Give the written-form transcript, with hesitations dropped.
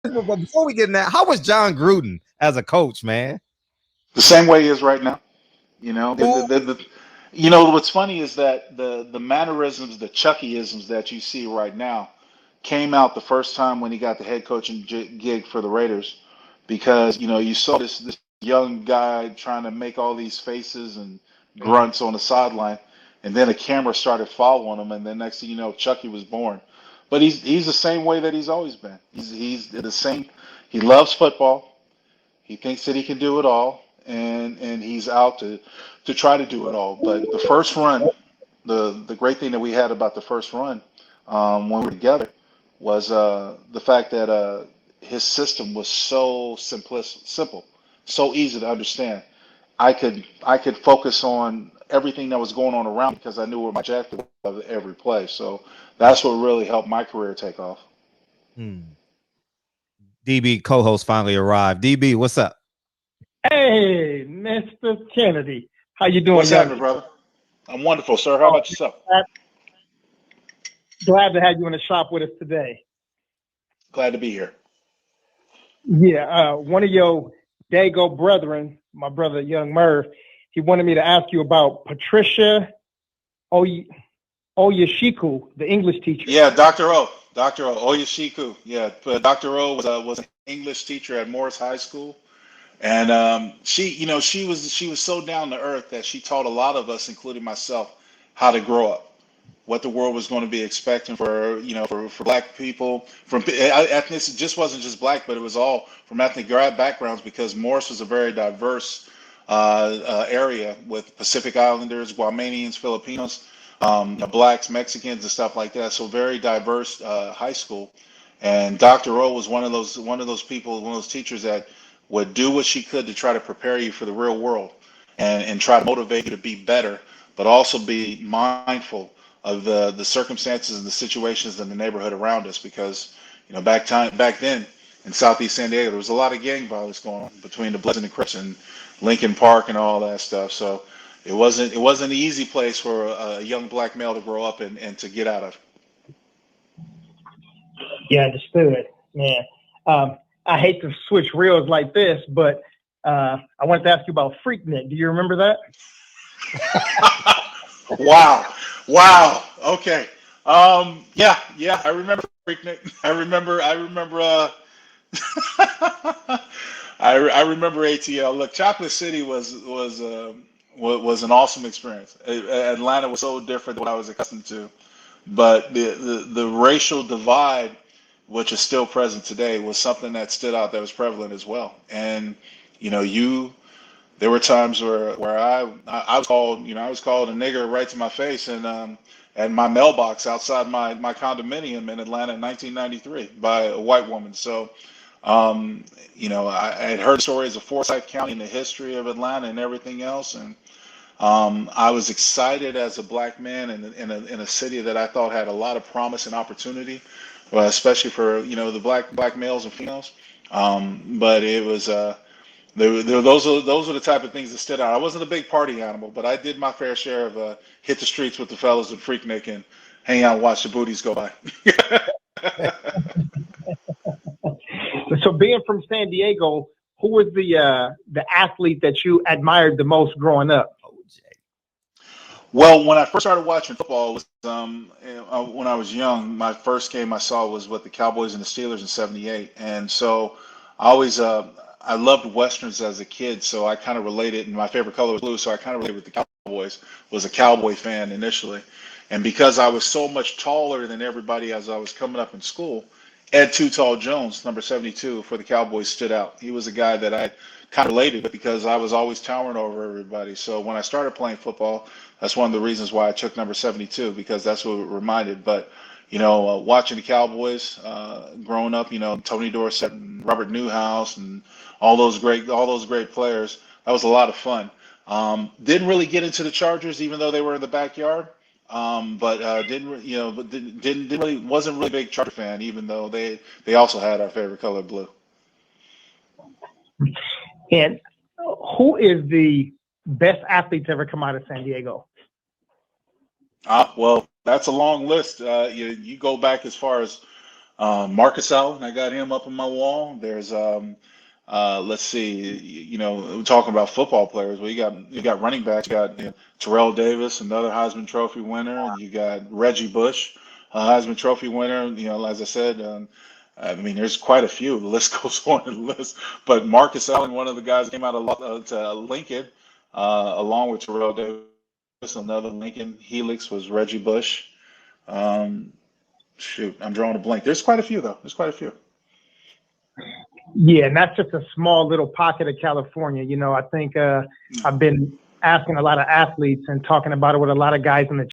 But before we get in that, how was John Gruden as a coach, man? The same way he is right now. You know, Ooh, what's funny is that the mannerisms, the Chuckyisms that you see right now came out the first time when he got the head coaching gig for the Raiders, because you saw this young guy trying to make all these faces and grunts on the sideline, and then a camera started following him, and then next thing you know, Chucky was born. But he's the same way that he's always been. He's the same. He loves football. He thinks that he can do it all, and he's out to try to do it all. But the first run, the great thing that we had about the first run, when we were together, was the fact that his system was so simple, so easy to understand. I could focus on everything that was going on around me because I knew what my objective was of every play. So that's what really helped my career take off. hmm. DB co-host finally arrived. DB, what's up? Hey, Mr. Kennedy. How you doing, What's young? happening, brother? I'm wonderful, sir. How Oh, about yourself? glad to have you in the shop with us today. Glad to be here. Yeah, one of your Dago brethren, my brother, young Merv, he wanted me to ask you about Patricia Oy- Oyashiku, the English teacher. Yeah, Dr. O, Oyashiku. Yeah, but Dr. O was an English teacher at Morris High School, and she was so down to earth that she taught a lot of us, including myself, how to grow up, what the world was going to be expecting for black people from ethnic. It just wasn't just black, but it was all from ethnic backgrounds because Morris was a very diverse area with Pacific Islanders, Guamanians, Filipinos, blacks, Mexicans, and stuff like that. So very diverse high school. And Dr. O was one of those people, one of those teachers that would do what she could to try to prepare you for the real world and try to motivate you to be better, but also be mindful of the circumstances and the situations in the neighborhood around us because back then in Southeast San Diego there was a lot of gang violence going on between the Bloods and the Crips and Lincoln Park and all that stuff. So it wasn't an easy place for a young black male to grow up and to get out of. Yeah, understood. Yeah. I hate to switch reels like this, but I wanted to ask you about Freaknik. Do you remember that? Wow. Wow. Okay. Yeah, I remember Freaknik. I remember I remember ATL. Look, Chocolate City was an awesome experience. Atlanta was so different than what I was accustomed to, but the racial divide, which is still present today, was something that stood out that was prevalent as well. And you there were times where I was called a nigger right to my face and my mailbox outside my condominium in Atlanta in 1993 by a white woman. So I had heard stories of Forsyth County and the history of Atlanta and everything else, and I was excited as a black man in a city that I thought had a lot of promise and opportunity, especially for the black males and females. But it was those are the type of things that stood out. I wasn't a big party animal, but I did my fair share of hit the streets with the fellas at Freaknik and hang out and watch the booties go by. So, being from San Diego, who was the athlete that you admired the most growing up? Well, when I first started watching football was when I was young. My first game I saw was with the Cowboys and the Steelers in '78, and so I always I loved westerns as a kid. So I kind of related, and my favorite color was blue, so I kind of related with the Cowboys. Was a Cowboy fan initially, and because I was so much taller than everybody as I was coming up in school, Ed Too Tall Jones, number 72 for the Cowboys, stood out. He was a guy that I kind of related with because I was always towering over everybody. So when I started playing football, that's one of the reasons why I took number 72 because that's what it reminded. But watching the Cowboys growing up, Tony Dorsett and Robert Newhouse and all those great players, that was a lot of fun. Didn't really get into the Chargers, even though they were in the backyard. But didn't re- you know, but didn't really wasn't really a big Charger fan, even though they also had our favorite color blue. And who is the best athlete to ever come out of San Diego? Well, that's a long list. You go back as far as Marcus Allen, I got him up on my wall. There's let's see, we're talking about football players. Well, you got running backs. You got Terrell Davis, another Heisman Trophy winner. You got Reggie Bush, a Heisman Trophy winner. As I said, I mean, there's quite a few. The list goes on and list. But Marcus Allen, one of the guys that came out of to Lincoln, along with Terrell Davis, another Lincoln Helix was Reggie Bush. Shoot, I'm drawing a blank. There's quite a few, though. There's quite a few. Yeah, and that's just a small little pocket of California. I think I've been asking a lot of athletes and talking about it with a lot of guys in the